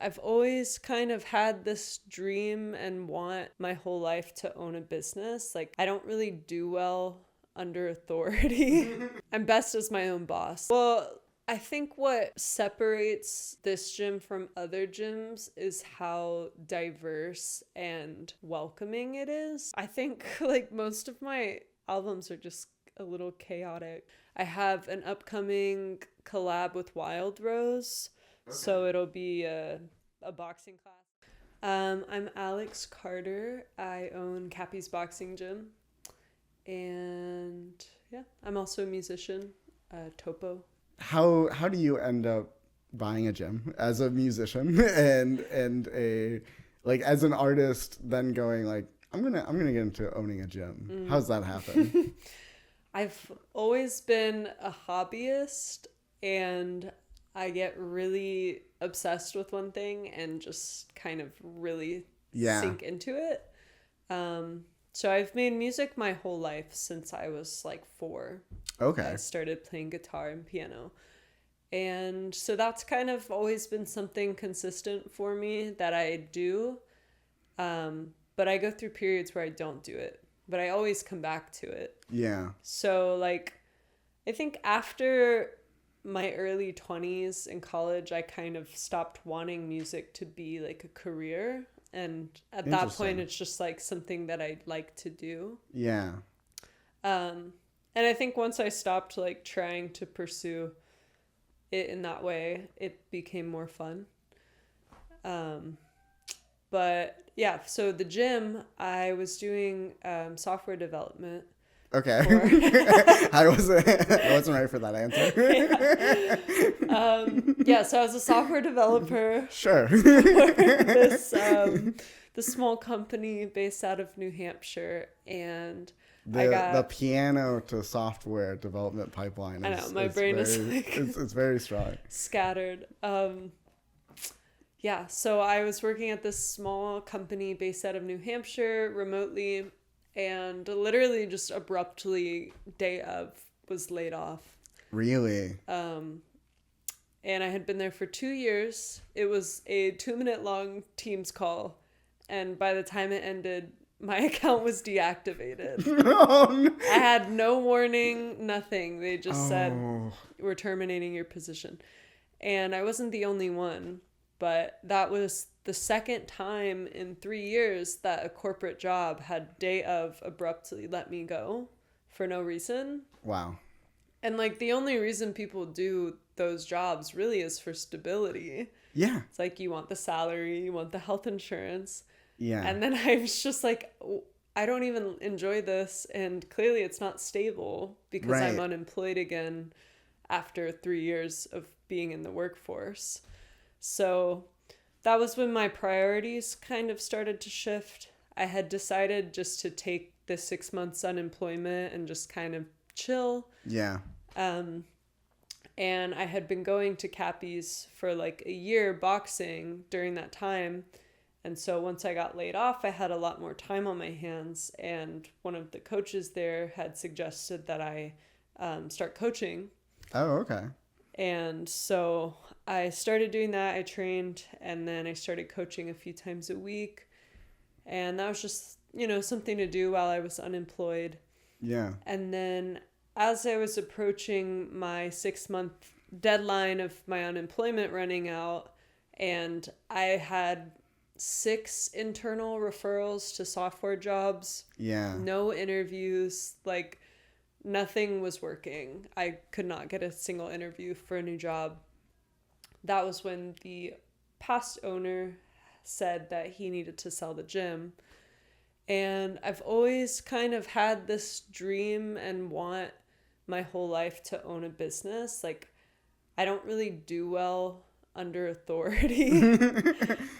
I've always kind of had this dream and want my whole life to own a business. Like, I don't really do well under authority. I'm best as my own boss. Well, I think what separates this gym from other gyms is how diverse and welcoming it is. I think like most of my albums are just a little chaotic. I have an upcoming collab with Wild Rose. Okay. So it'll be a boxing class. I'm Alex Carter. I own Cappy's boxing gym. And yeah, I'm also a musician, Topo. How do you end up buying a gym as a musician and a like as an artist then going like I'm gonna get into owning a gym? How's that happen? I've always been a hobbyist, and I get really obsessed with one thing and just kind of really sink into it. So I've made music my whole life since I was like 4. Okay. I started playing guitar and piano. And so that's kind of always been something consistent for me that I do. But I go through periods where I don't do it. But I always come back to it. Yeah. So like, I think after my early 20s in college, I kind of stopped wanting music to be like a career. And at that point, it's just like something that I like to do. Yeah. And I think once I stopped like trying to pursue it in that way, it became more fun. But yeah, so the gym, I was doing software development. Okay. I wasn't ready for that answer. So I was a software developer. Sure. For this small company based out of New Hampshire, and the piano to software development pipeline. I know my brain is like it's very strong. Scattered. So I was working at this small company based out of New Hampshire remotely, and literally just abruptly day of was laid off. Really? And I had been there for 2 years. It was a 2-minute long Teams call, and by the time it ended, my account was deactivated. Oh, no. I had no warning, nothing. They just said, we're terminating your position. And I wasn't the only one. But that was the second time in 3 years that a corporate job had day of abruptly let me go for no reason. Wow. And like the only reason people do those jobs really is for stability. Yeah. It's like you want the salary, you want the health insurance. Yeah. And then I was just like, I don't even enjoy this. And clearly it's not stable because I'm unemployed again after 3 years of being in the workforce. So that was when my priorities kind of started to shift. I had decided just to take the 6 months unemployment and just kind of chill. Yeah. And I had been going to Cappy's for like a year boxing during that time. And so once I got laid off, I had a lot more time on my hands. And one of the coaches there had suggested that I start coaching. Oh, okay. And so I started doing that. I trained, and then I started coaching a few times a week. And that was just, something to do while I was unemployed. Yeah. And then as I was approaching my 6-month deadline of my unemployment running out, and I had 6 internal referrals to software jobs. Yeah. No interviews, like nothing was working. I could not get a single interview for a new job. That was when the past owner said that he needed to sell the gym. And I've always kind of had this dream and want my whole life to own a business. Like, I don't really do well under authority. I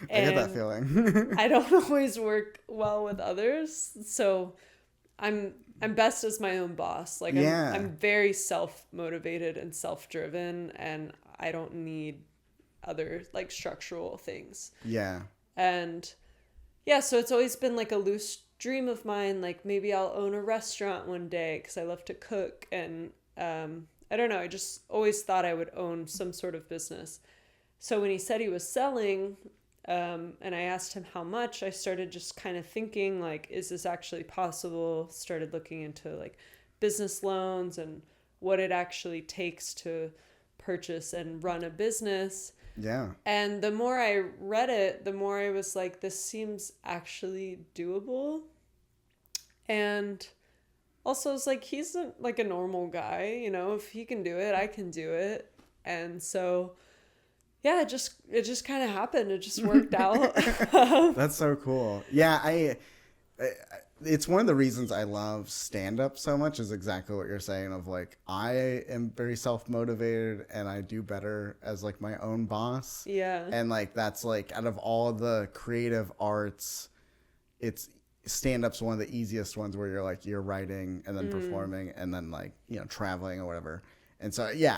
get that feeling. I don't always work well with others. So I'm best as my own boss. Like I'm very self-motivated and self-driven, and I don't need other like structural things. Yeah. And yeah, so it's always been like a loose dream of mine, like maybe I'll own a restaurant one day because I love to cook, and I don't know, I just always thought I would own some sort of business. So when he said he was selling, and I asked him how much, I started just kind of thinking, like, is this actually possible? Started looking into like business loans and what it actually takes to purchase and run a business. Yeah. And the more I read it, the more I was like, this seems actually doable. And also it's like, he's like a normal guy, you know, if he can do it, I can do it. And so yeah, it just kind of happened. It just worked out. That's so cool. Yeah, I it's one of the reasons I love stand-up so much is exactly what you're saying of like, I am very self-motivated and I do better as like my own boss. Yeah. And like, that's like, out of all the creative arts, it's stand-up's one of the easiest ones where you're like, you're writing and then performing and then like, you know, traveling or whatever. And so, yeah,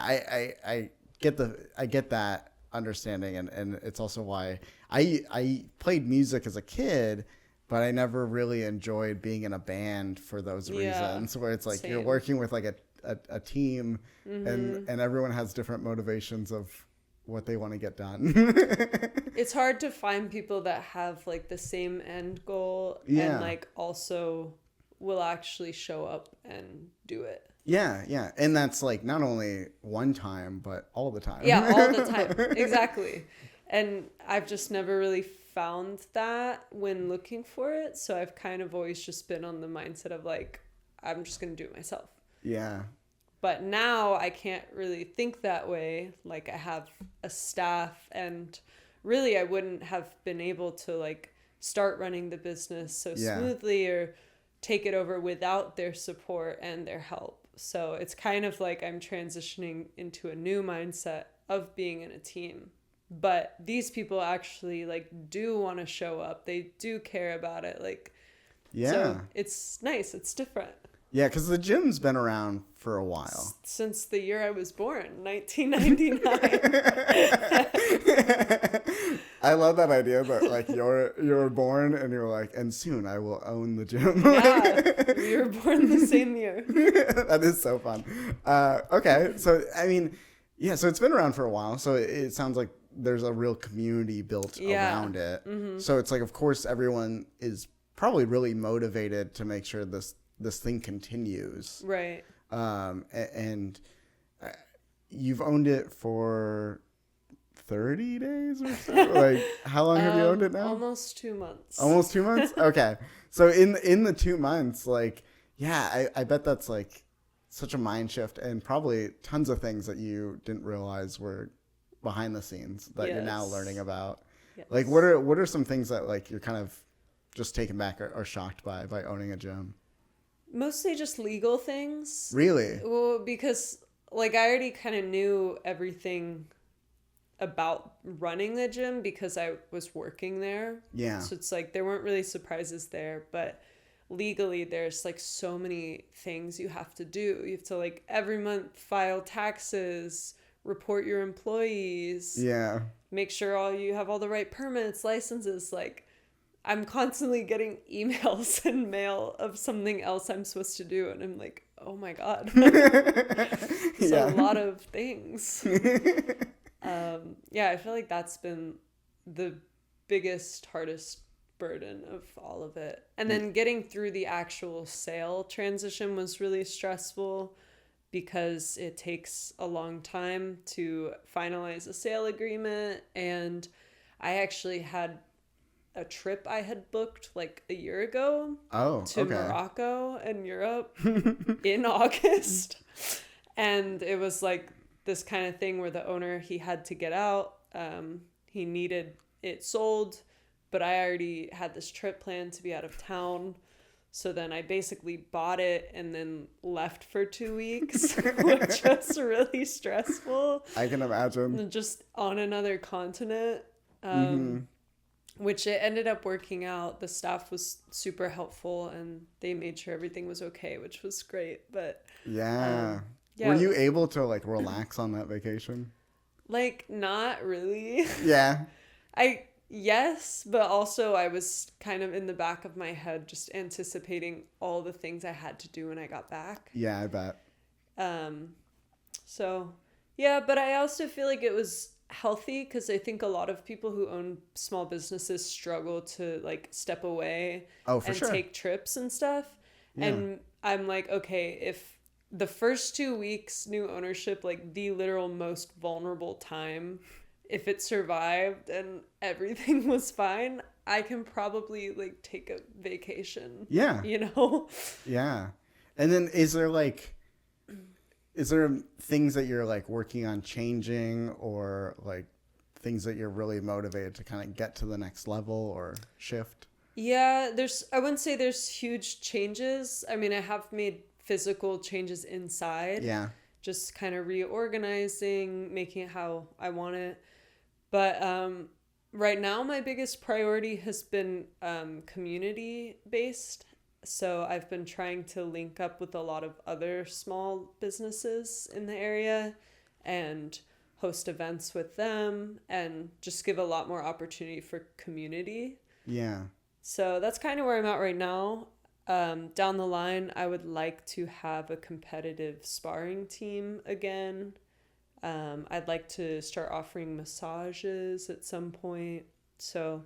I get that understanding. And it's also why I played music as a kid, but I never really enjoyed being in a band for those reasons, where it's like you're working with like a team and everyone has different motivations of what they want to get done. It's hard to find people that have like the same end goal and like also will actually show up and do it. Yeah. And that's like not only one time, but all the time. Yeah, all the time. Exactly. And I've just never really found that when looking for it. So I've kind of always just been on the mindset of like, I'm just going to do it myself. Yeah. But now I can't really think that way. Like, I have a staff, and really I wouldn't have been able to like start running the business so smoothly or take it over without their support and their help. So it's kind of like I'm transitioning into a new mindset of being in a team. But these people actually like do want to show up. They do care about it. Like, so it's nice. It's different. Yeah, because the gym's been around for a while. Since the year I was born, 1999. I love that idea that like you're born and you're like, and soon I will own the gym. Yeah, we were born the same year. That is so fun. Okay, so I mean, yeah, so it's been around for a while. So it sounds like there's a real community built around it. Mm-hmm. So it's like, of course, everyone is probably really motivated to make sure this thing continues. Right. And you've owned it for 30 days or so? Like, how long have you owned it now? Almost 2 months. Almost 2 months? Okay. So in the 2 months, like, yeah, I bet that's like such a mind shift and probably tons of things that you didn't realize were behind the scenes that you're now learning about. Yes. Like, what are some things that like you're kind of just taken back or shocked by owning a gym? Mostly just legal things. Really? Well, because like I already kind of knew everything about running the gym because I was working there. Yeah. So it's like there weren't really surprises there, but legally there's like so many things you have to do. You have to like every month file taxes, report your employees. Yeah. Make sure you have all the right permits, licenses, like I'm constantly getting emails and mail of something else I'm supposed to do. And I'm like, oh my God. It's a lot of things. I feel like that's been the biggest, hardest burden of all of it. And then getting through the actual sale transition was really stressful because it takes a long time to finalize a sale agreement. And I actually had a trip I had booked like a year ago to Morocco and Europe in August. And it was like this kind of thing where the owner, he had to get out. He needed it sold, but I already had this trip planned to be out of town. So then I basically bought it and then left for 2 weeks, which was really stressful. I can imagine. Just on another continent. Which it ended up working out. The staff was super helpful and they made sure everything was okay, which was great. But yeah. Were you able to like relax on that vacation? Like, not really. Yeah. Yes, but also I was kind of in the back of my head just anticipating all the things I had to do when I got back. Yeah, I bet. So, yeah, but I also feel like it was healthy because I think a lot of people who own small businesses struggle to like step away Oh, for and sure. take trips and stuff. Yeah. And I'm like, okay, if the first 2 weeks, new ownership, like the literal most vulnerable time, if it survived and everything was fine, I can probably like take a vacation. Yeah. You know? Yeah. And then is there things that you're like working on changing, or like things that you're really motivated to kind of get to the next level or shift? Yeah, I wouldn't say there's huge changes. I mean, I have made physical changes inside. Yeah. Just kind of reorganizing, making it how I want it. But right now, my biggest priority has been community based. So I've been trying to link up with a lot of other small businesses in the area and host events with them and just give a lot more opportunity for community. Yeah. So that's kind of where I'm at right now. Down the line, I would like to have a competitive sparring team again. I'd like to start offering massages at some point. So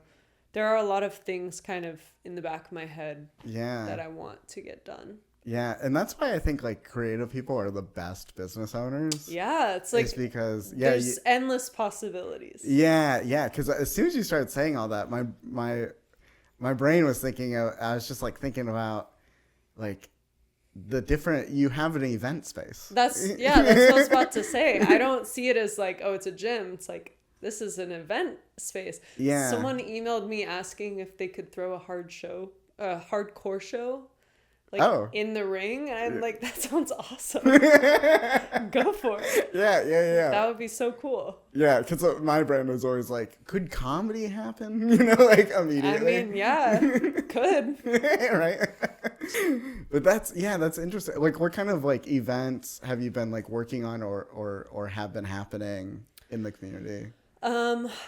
there are a lot of things kind of in the back of my head that I want to get done. Yeah, and that's why I think like creative people are the best business owners. Yeah, it's like because there's endless possibilities. Yeah, because as soon as you started saying all that, my brain was thinking I was just like thinking about like the different, you have an event space. That's what I was about to say. I don't see it as like, oh, it's a gym. It's like, this is an event space. Yeah. Someone emailed me asking if they could throw a hardcore show, like in the ring. And I'm like, that sounds awesome. Go for it. Yeah. That would be so cool. Yeah, because my brain was always like, could comedy happen? Like immediately. I mean, yeah, could. Right. But that's interesting. Like, what kind of like events have you been like working on or have been happening in the community?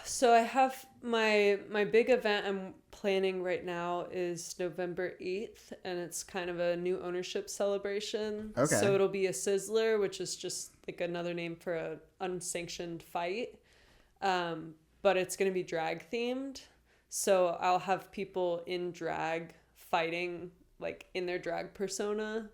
So I have my big event I'm planning right now is November 8th, and it's kind of a new ownership celebration. Okay. So it'll be a sizzler, which is just like another name for a unsanctioned fight. But it's going to be drag themed. So I'll have people in drag fighting like in their drag persona.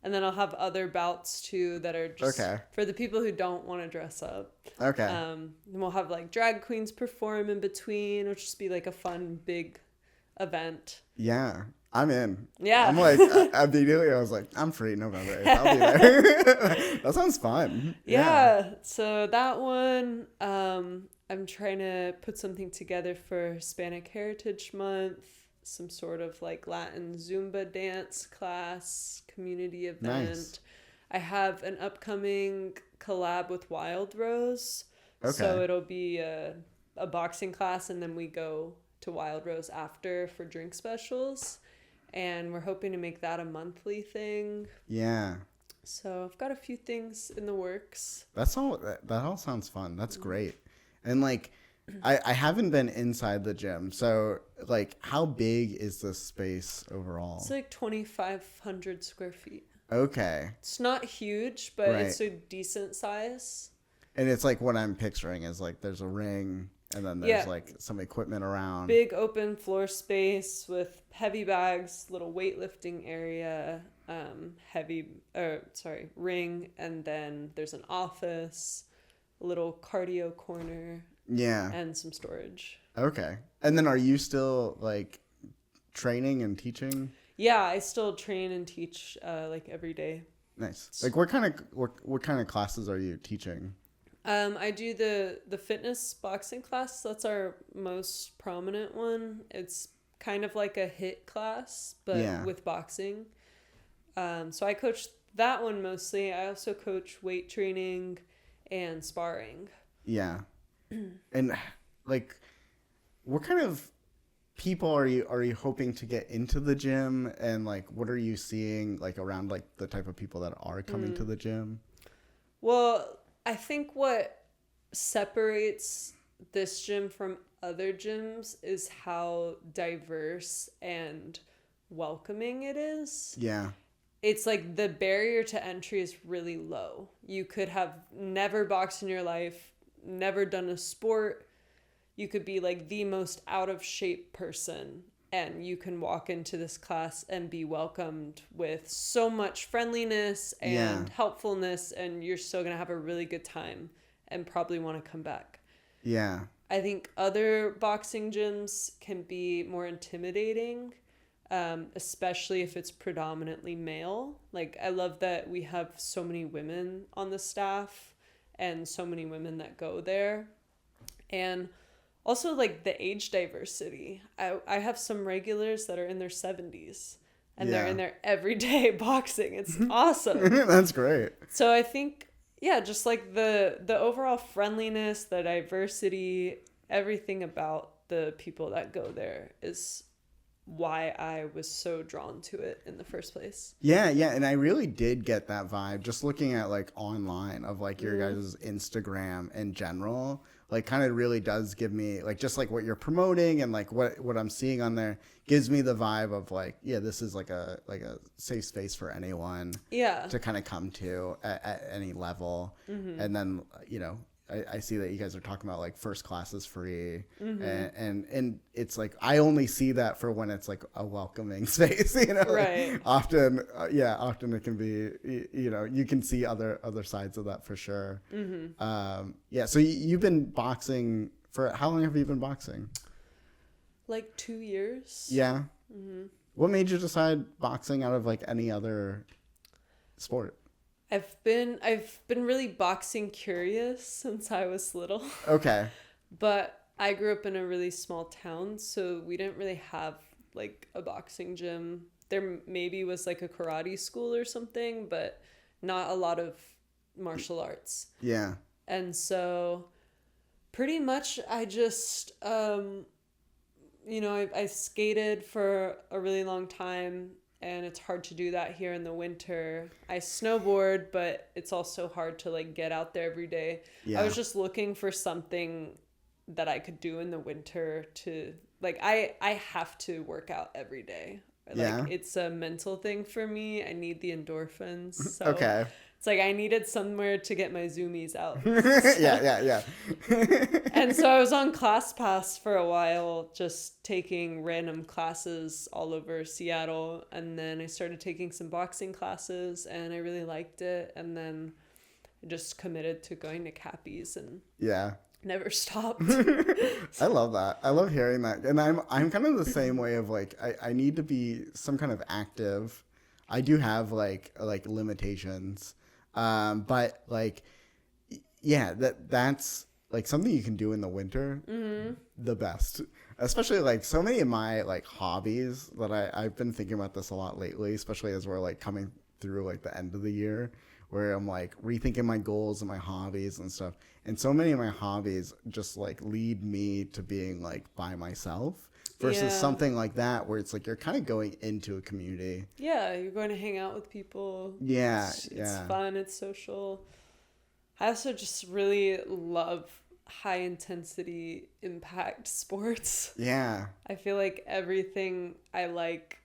And then I'll have other bouts too that are just for the people who don't want to dress up. Okay. And we'll have like drag queens perform in between. It'll just be like a fun big event. Yeah, I'm in. Yeah. I'm like, immediately I was like, I'm free November 8th. I'll be there. That sounds fun. Yeah. So that one, I'm trying to put something together for Hispanic Heritage Month. Some sort of like Latin Zumba dance class, community event. Nice. I have an upcoming collab with Wild Rose. Okay. So it'll be a boxing class, and then we go to Wild Rose after for drink specials. And we're hoping to make that a monthly thing. Yeah. So I've got a few things in the works. That all sounds fun. That's great. And like, I haven't been inside the gym, so like, how big is this space overall? It's like 2,500 square feet. Okay. It's not huge, but it's a decent size. And it's like what I'm picturing is like there's a ring, and then there's like some equipment around. Big open floor space with heavy bags, little weightlifting area, ring, and then there's an office, a little cardio corner. Yeah. And some storage. Okay. And then are you still like training and teaching? Yeah, I still train and teach like every day. Nice. Like what kind of classes are you teaching? I do the fitness boxing class. That's our most prominent one. It's kind of like a HIIT class, but with boxing. So I coach that one mostly. I also coach weight training and sparring. Yeah. And like, what kind of people are you hoping to get into the gym, and like what are you seeing like around like the type of people that are coming to the gym? Well, I think what separates this gym from other gyms is how diverse and welcoming it is. Yeah. It's like the barrier to entry is really low. You could have never boxed in your life, never done a sport, you could be like the most out of shape person, and you can walk into this class and be welcomed with so much friendliness and helpfulness, and you're still going to have a really good time and probably want to come back. Yeah. I think other boxing gyms can be more intimidating, especially if it's predominantly male. Like, I love that we have so many women on the staff and so many women that go there. And also, like, the age diversity. I have some regulars that are in their 70s, and they're in their everyday boxing. It's awesome. That's great. So I think, yeah, just like the overall friendliness, the diversity, everything about the people that go there is why I was so drawn to it in the first place. Yeah, and I really did get that vibe just looking at like online of like your guys' Instagram in general. Like, kind of really does give me like, just like what you're promoting and like what I'm seeing on there gives me the vibe of like, yeah, this is like a safe space for anyone to kind of come to at any level. And then, you know, I see that you guys are talking about like first class is free, and it's like I only see that for when it's like a welcoming space, you know. Right. Like, often it can be, you know, you can see other sides of that for sure. So you've been boxing for how long? Have you been boxing? Like 2 years. Yeah. What made you decide boxing out of like any other sport? I've been really boxing curious since I was little. Okay. But I grew up in a really small town, so we didn't really have like a boxing gym. There maybe was like a karate school or something, but not a lot of martial arts. Yeah. And so pretty much I just you know, I skated for a really long time. And it's hard to do that here in the winter. I snowboard, but it's also hard to like get out there every day. Yeah. I was just looking for something that I could do in the winter to like, I have to work out every day. Like, it's a mental thing for me. I need the endorphins. So okay. It's like I needed somewhere to get my zoomies out. So. Yeah. And so I was on ClassPass for a while, just taking random classes all over Seattle. And then I started taking some boxing classes, and I really liked it. And then I just committed to going to Cappy's and never stopped. I love that. I love hearing that. And I'm kind of the same way of like, I need to be some kind of active. I do have like limitations. But like, yeah, that's like something you can do in the winter, the best, especially like so many of my like hobbies that I've been thinking about this a lot lately, especially as we're like coming through like the end of the year where I'm like rethinking my goals and my hobbies and stuff. And so many of my hobbies just like lead me to being like by myself. Versus something like that where it's like you're kind of going into a community. Yeah, you're going to hang out with people. Yeah, it's fun, it's social. I also just really love high intensity impact sports. Yeah. I feel like everything I like,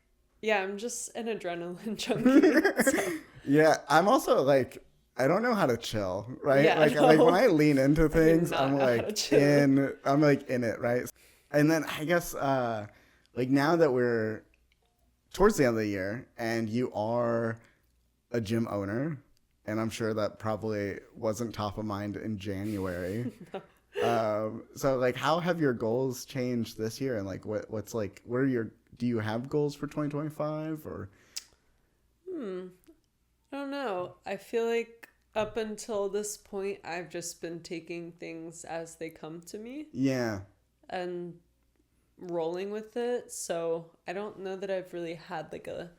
I'm just an adrenaline junkie. So. Yeah, I'm also like, I don't know how to chill, right? Yeah, like when I lean into things, I'm like in it, right? And then I guess, like now that we're towards the end of the year and you are a gym owner, and I'm sure that probably wasn't top of mind in January. So like, how have your goals changed this year? And like, what's like, do you have goals for 2025 or? I don't know. I feel like up until this point, I've just been taking things as they come to me. Yeah. And rolling with it. So I don't know that I've really had like a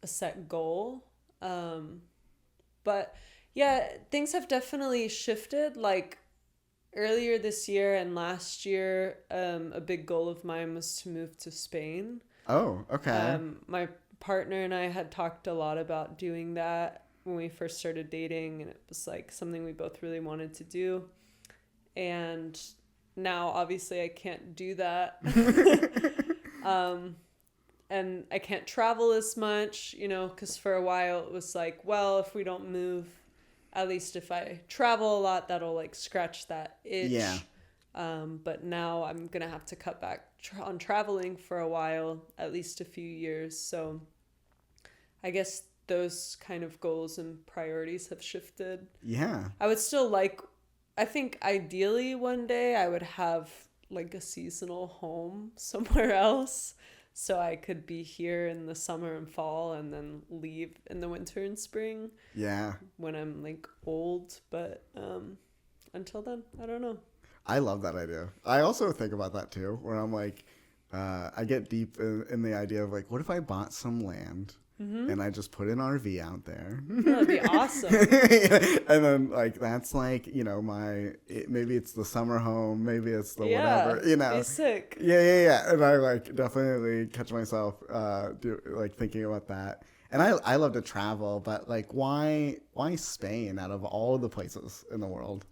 set goal. But yeah, things have definitely shifted. Like earlier this year and last year, a big goal of mine was to move to Spain. Oh, okay. My partner and I had talked a lot about doing that when we first started dating, and it was like something we both really wanted to do. And now, obviously, I can't do that. And I can't travel as much, you know, because for a while it was like, well, if we don't move, at least if I travel a lot, that'll like scratch that itch. Yeah. But now I'm gonna have to cut back on traveling for a while, at least a few years. So I guess those kind of goals and priorities have shifted. Yeah. I would still like, I think ideally one day I would have like a seasonal home somewhere else. So I could be here in the summer and fall and then leave in the winter and spring. Yeah. When I'm like old. But until then, I don't know. I love that idea. I also think about that too, where I'm like, I get deep in the idea of like, what if I bought some land and I just put an RV out there? That'd be awesome. And then like, that's like, you know, maybe it's the summer home, maybe it's the whatever, you know. Be sick. Yeah. And I like definitely catch myself thinking about that. And I love to travel, but like, why Spain out of all the places in the world?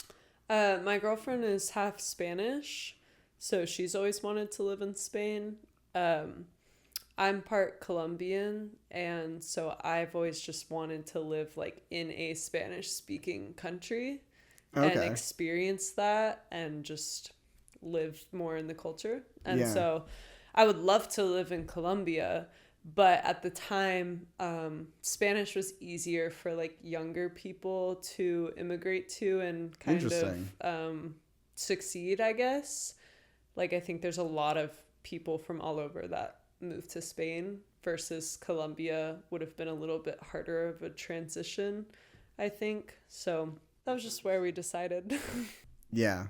My girlfriend is half Spanish, so she's always wanted to live in Spain. I'm part Colombian, and so I've always just wanted to live like in a Spanish-speaking country and experience that and just live more in the culture. And so I would love to live in Colombia, but at the time, Spanish was easier for like younger people to immigrate to and kind of succeed, I guess. Like, I think there's a lot of people from all over that moved to Spain versus Colombia would have been a little bit harder of a transition, I think. So that was just where we decided. Yeah.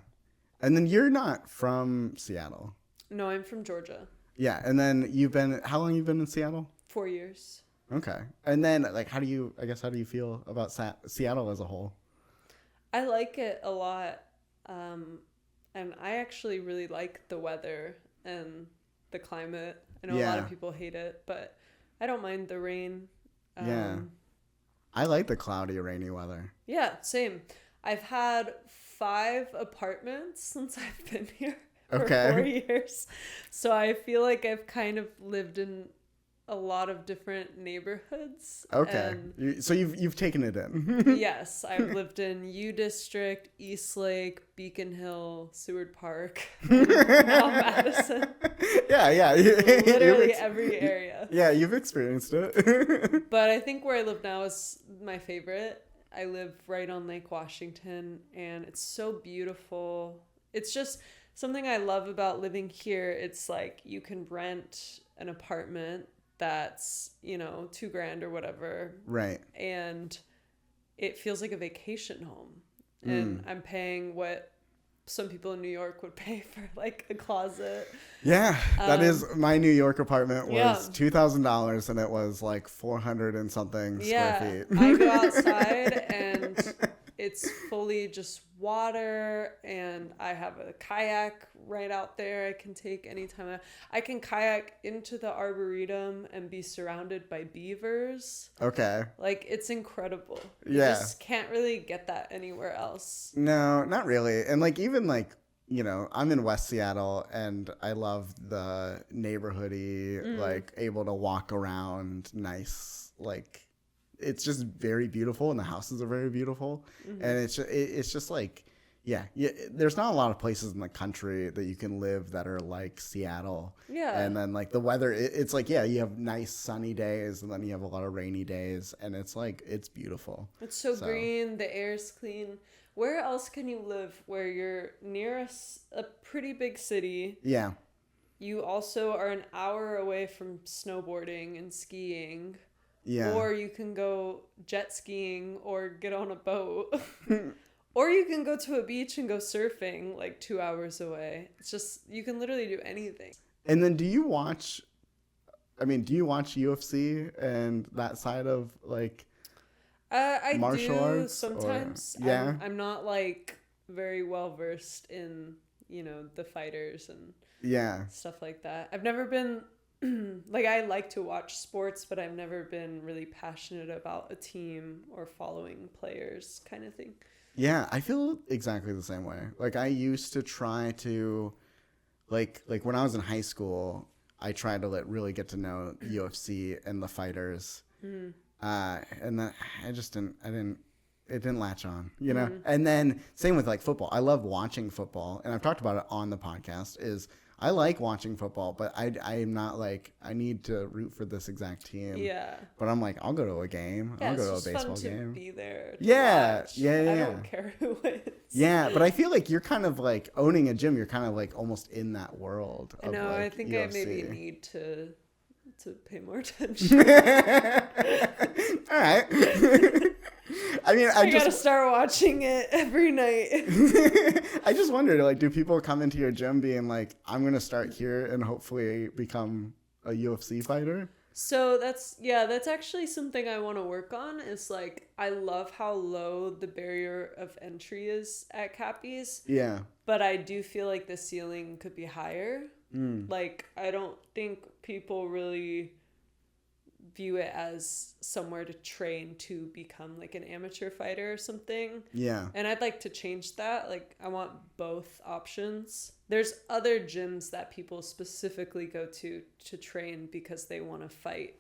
And then you're not from Seattle. No, I'm from Georgia. Yeah. And then how long you've been in Seattle? 4 years. Okay. And then like, how do you feel about Seattle as a whole? I like it a lot. And I actually really like the weather and the climate. I know a lot of people hate it, but I don't mind the rain. Yeah. I like the cloudy, rainy weather. Yeah, same. I've had 5 apartments since I've been here for 4 years. So I feel like I've kind of lived in a lot of different neighborhoods. Okay. So you've taken it in. Yes, I've lived in U District, Eastlake, Beacon Hill, Seward Park, now Madison. Yeah. Literally every area. Yeah, you've experienced it. But I think where I live now is my favorite. I live right on Lake Washington, and it's so beautiful. It's just something I love about living here. It's like you can rent an apartment that's, you know, $2,000 or whatever. Right. And it feels like a vacation home. And I'm paying what some people in New York would pay for like a closet. Yeah, that is my New York apartment was $2,000 and it was like 400 and something square feet. I go outside and it's fully just water, and I have a kayak right out there I can take anytime. I can kayak into the Arboretum and be surrounded by beavers. Okay. Like, it's incredible. You just can't really get that anywhere else. No, not really. And like, even like, you know, I'm in West Seattle and I love the neighborhoody, like able to walk around nice, like it's just very beautiful, and the houses are very beautiful. And it's just like, there's not a lot of places in the country that you can live that are like Seattle. Yeah. And then like the weather, it's like, you have nice sunny days and then you have a lot of rainy days, and it's like, it's beautiful. It's so green, the air's clean. Where else can you live where you're near a pretty big city? Yeah. You also are an hour away from snowboarding and skiing. Yeah. Or you can go jet skiing or get on a boat. Or you can go to a beach and go surfing like 2 hours away. It's just, you can literally do anything. And then do you watch UFC and that side of like I martial do arts sometimes. I'm not like very well versed in, you know, the fighters and stuff like that. I've never been like, I like to watch sports, but I've never been really passionate about a team or following players kind of thing. Yeah, I feel exactly the same way. Like, I used to try to, like when I was in high school, I tried to really get to know UFC and the fighters. And then I didn't it didn't latch on, you know? And then same with like football. I love watching football, and I've talked about it on the podcast, is I like watching football, but I'm not like, I need to root for this exact team. Yeah. But I'm like, I'll go to a game. Yeah, I'll go to a it's just baseball fun to game. be there. Yeah. I don't care who wins. Yeah, but I feel like you're kind of like owning a gym. You're kind of like almost in that world. I know. Like I think UFC. I maybe need to pay more attention. All right. I mean, I gotta start watching it every night. I just wondered, like, do people come into your gym being like, I'm gonna start here and hopefully become a UFC fighter? So that's actually something I want to work on. Is like, I love how low the barrier of entry is at Cappy's. Yeah. But I do feel like the ceiling could be higher. Like, I don't think people really view it as somewhere to train to become like an amateur fighter or something. Yeah. And I'd like to change that. Like, I want both options. There's other gyms that people specifically go to train because they want to fight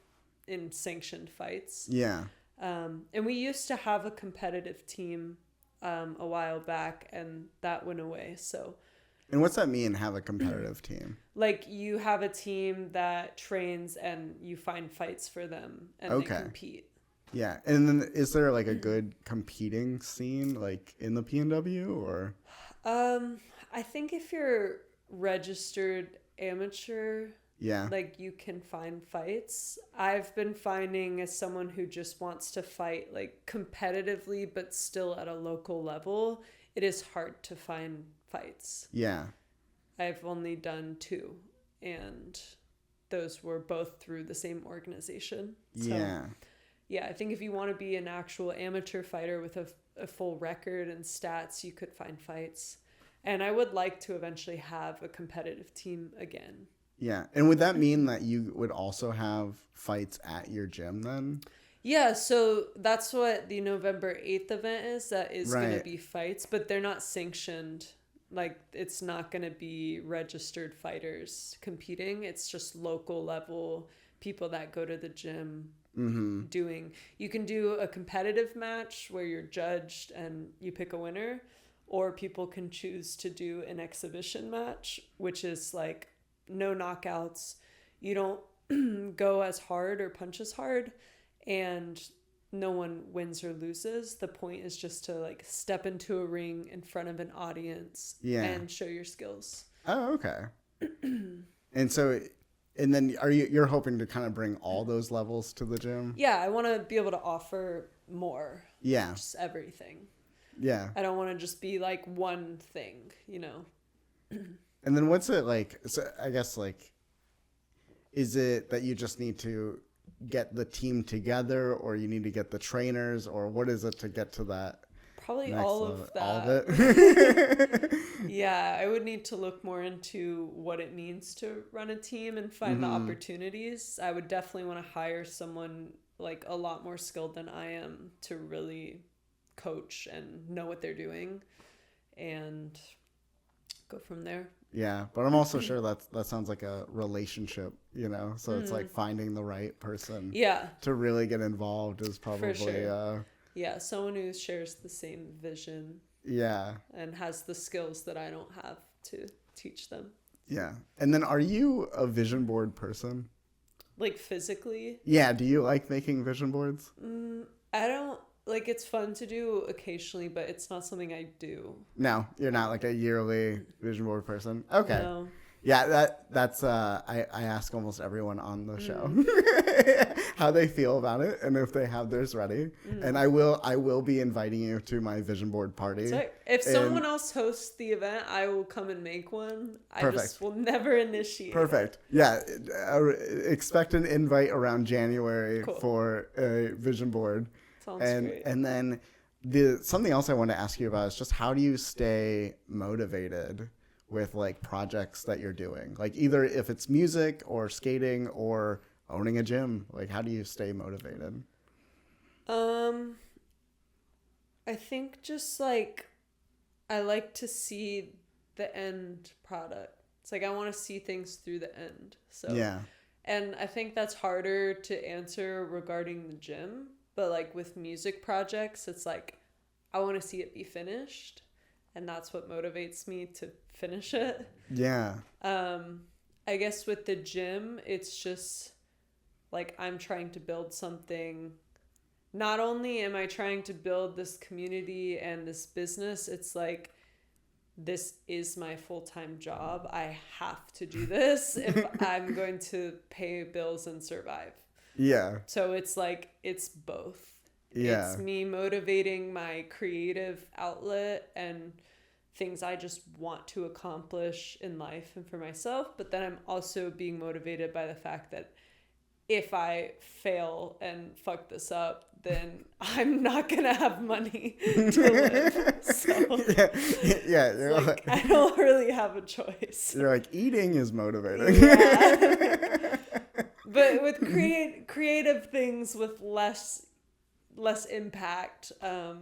in sanctioned fights. Yeah. And we used to have a competitive team a while back, and that went away. So. And what's that mean, have a competitive team? Like, you have a team that trains and you find fights for them and they compete. Yeah. And then is there like a good competing scene like in the PNW or? I think if you're registered amateur, like, you can find fights. I've been finding, as someone who just wants to fight like competitively but still at a local level, it is hard to find fights. Yeah. I've only done 2, and those were both through the same organization. So, yeah, I think if you want to be an actual amateur fighter with a full record and stats, you could find fights. And I would like to eventually have a competitive team again. Yeah. And would that mean that you would also have fights at your gym then? Yeah, so that's what the November 8th event is. That is going to be fights, but they're not sanctioned. Like, it's not going to be registered fighters competing. It's just local level people that go to the gym doing. You can do a competitive match where you're judged and you pick a winner, or people can choose to do an exhibition match, which is like no knockouts. You don't go as hard or punch as hard, and no one wins or loses. The point is just to like step into a ring in front of an audience and show your skills. Oh, okay. And so, and then you're hoping to kind of bring all those levels to the gym? Yeah, I want to be able to offer more. Yeah. Just everything. Yeah. I don't want to just be like one thing, you know? And then what's it like? So I guess like, is it that you just need to get the team together, or you need to get the trainers, or what is it to get to that? Probably all of that. All of it? Yeah, I would need to look more into what it means to run a team and find the opportunities. I would definitely want to hire someone like a lot more skilled than I am to really coach and know what they're doing and go from there. Yeah, but I'm also sure that sounds like a relationship, you know? So it's like finding the right person to really get involved is probably... For sure. Yeah, someone who shares the same vision. Yeah. And has the skills that I don't have to teach them. Yeah. And then are you a vision board person? Like, physically? Yeah, do you like making vision boards? I don't... Like, it's fun to do occasionally, but it's not something I do. No, you're not like a yearly vision board person. Okay. No. Yeah, that's I ask almost everyone on the show how they feel about it and if they have theirs ready. And I will be inviting you to my vision board party. So if someone else hosts the event, I will come and make one. Perfect. I just will never initiate. Perfect. Yeah, expect an invite around January for a vision board. Sounds great. And then something else I want to ask you about is just how do you stay motivated with like projects that you're doing? Like either if it's music or skating or owning a gym, like how do you stay motivated? I think just like I like to see the end product. It's like I want to see things through the end. So yeah. And I think that's harder to answer regarding the gym. But like with music projects, it's like I want to see it be finished, and that's what motivates me to finish it. Yeah. I guess with the gym, it's just like I'm trying to build something. Not only am I trying to build this community and this business, it's like, this is my full-time job. I have to do this if I'm going to pay bills and survive. Yeah. So it's like, it's both. Yeah. It's me motivating my creative outlet and things I just want to accomplish in life and for myself. But then I'm also being motivated by the fact that if I fail and fuck this up, then I'm not going to have money to live. So, yeah you're like, I don't really have a choice. You're like, eating is motivating. Yeah. But with creative things with less impact, I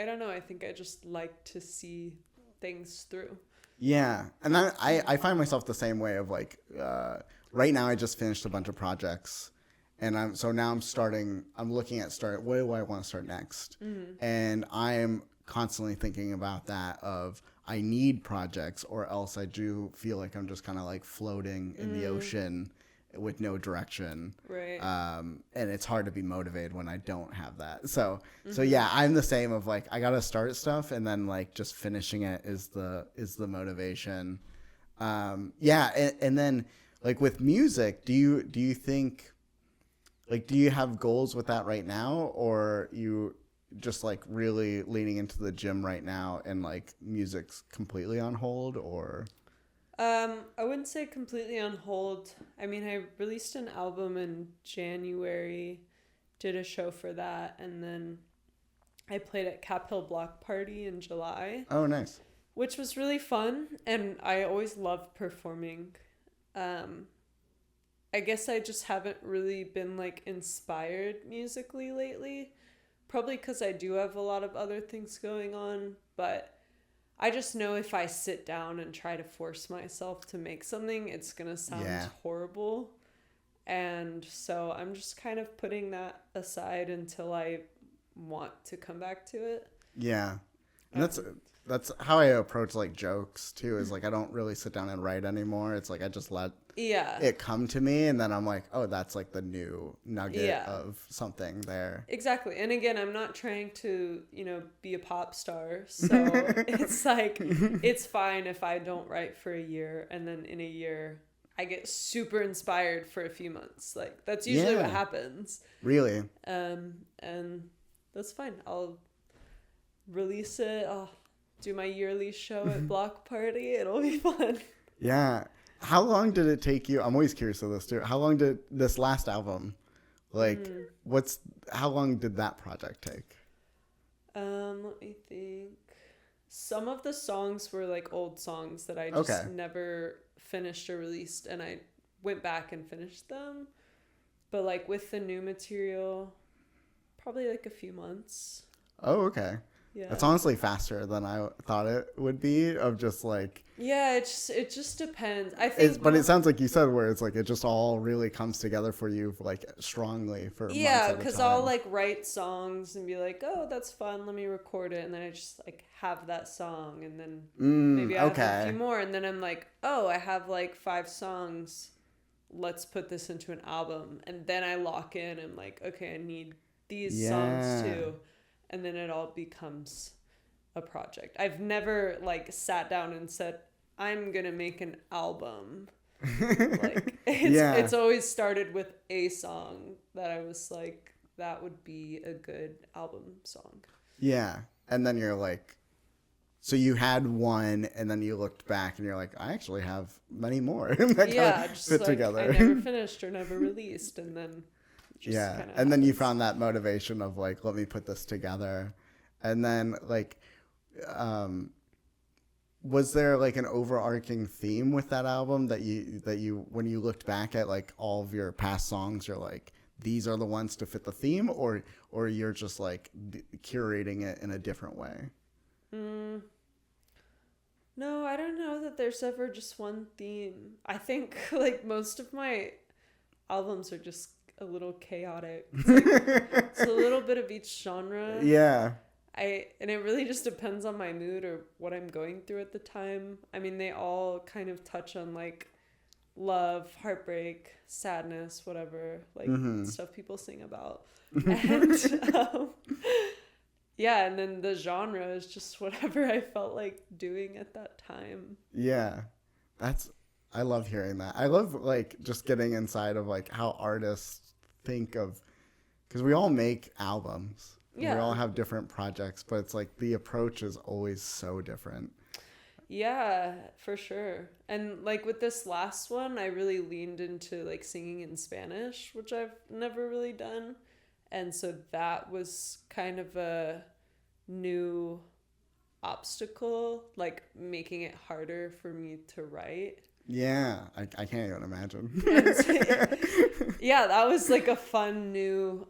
don't know. I think I just like to see things through. Yeah. And then I find myself the same way of like, right now I just finished a bunch of projects. And I'm looking at what do I want to start next? Mm-hmm. And I'm constantly thinking about that of I need projects or else I do feel like I'm just kind of like floating in the ocean with no direction. Right. And it's hard to be motivated when I don't have that. So yeah, I'm the same of like, I got to start stuff and then like just finishing it is the motivation. Yeah. And then like with music, do you think, like, do you have goals with that right now, or you just like really leaning into the gym right now and like music's completely on hold, or? I wouldn't say completely on hold. I mean, I released an album in January, did a show for that, and then I played at Cappy Block Party in July. Oh, nice. Which was really fun, and I always loved performing. I guess I just haven't really been like inspired musically lately. Probably because I do have a lot of other things going on, but I just know if I sit down and try to force myself to make something, it's going to sound horrible. And so I'm just kind of putting that aside until I want to come back to it. Yeah. And that's how I approach like jokes too, is like I don't really sit down and write anymore. It's like I just let it come to me, and then I'm like, oh, that's like the new nugget of something there. Exactly. And again, I'm not trying to, be a pop star. So it's like, it's fine if I don't write for a year and then in a year I get super inspired for a few months. Like that's usually what happens. Really? And that's fine. I'll release it. I'll do my yearly show at Block Party. It'll be fun. Yeah. How long did it take you? I'm always curious of this too. How long did this last album, like, how long did that project take? Let me think. Some of the songs were like old songs that I just never finished or released, and I went back and finished them. But like with the new material, probably like a few months. Oh, okay. Yeah. It's honestly faster than I thought it would be, of just like... Yeah, it just depends. I think... But it sounds like you said where it's like it just all really comes together for you like strongly for months at a time. Because I'll like write songs and be like, oh, that's fun, let me record it. And then I just like have that song, and then maybe I have a few more. And then I'm like, oh, I have like 5 songs. Let's put this into an album. And then I lock in. I'm like, okay, I need these songs too. And then it all becomes a project. I've never like sat down and said, I'm going to make an album. Like it's always started with a song that I was like, that would be a good album song. Yeah. And then you're like, so you had one, and then you looked back and you're like, I actually have many more that just fit like, together. I never finished or never released. And then and then you found that motivation of like, let me put this together. And then like, was there like an overarching theme with that album that you when you looked back at like all of your past songs, you're like, these are the ones to fit the theme, or you're just like curating it in a different way? No, I don't know that there's ever just one theme. I think like most of my albums are just a little chaotic. It's a little bit of each genre. Yeah. And it really just depends on my mood or what I'm going through at the time. I mean, they all kind of touch on like love, heartbreak, sadness, whatever, like stuff people sing about. And yeah, and then the genre is just whatever I felt like doing at that time. Yeah. I love hearing that. I love like just getting inside of like how artists think of, because we all make albums. Yeah. We all have different projects, but it's like the approach is always so different. Yeah, for sure. And like with this last one, I really leaned into like singing in Spanish, which I've never really done. And so that was kind of a new obstacle, like making it harder for me to write. Yeah, I can't even imagine. Yeah, that was like a fun new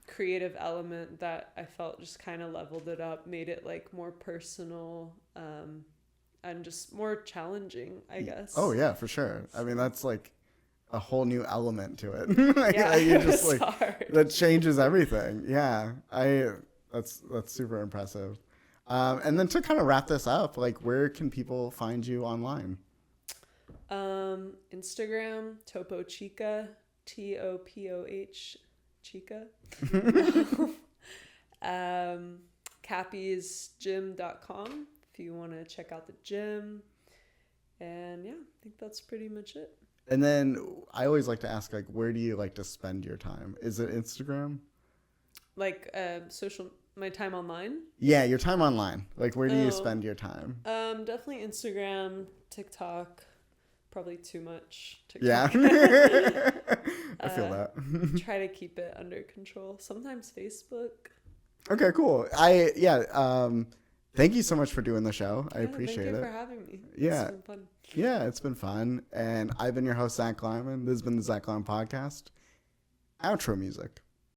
creative element that I felt just kind of leveled it up, made it like more personal and just more challenging, I guess. Oh yeah, for sure. I mean, that's like a whole new element to it. Like, yeah, you just like hard. That changes everything. Yeah, that's super impressive. And then to kind of wrap this up, like where can people find you online? Instagram, Topo Chica, TOPOH Chica. Cappysgym.com if you want to check out the gym. And yeah, I think that's pretty much it. And then I always like to ask, like, where do you like to spend your time? Is it Instagram? Like my time online? Yeah, your time online. Like, where do you spend your time? Definitely Instagram, TikTok. Probably too much TikTok. Yeah. I feel that. Try to keep it under control. Sometimes Facebook. Okay, cool. Thank you so much for doing the show. I appreciate it. Thank you for having me. Yeah. It's been fun. Yeah, it's been fun. And I've been your host, Zach Lyman. This has been the Zach Lyman Podcast. Outro music.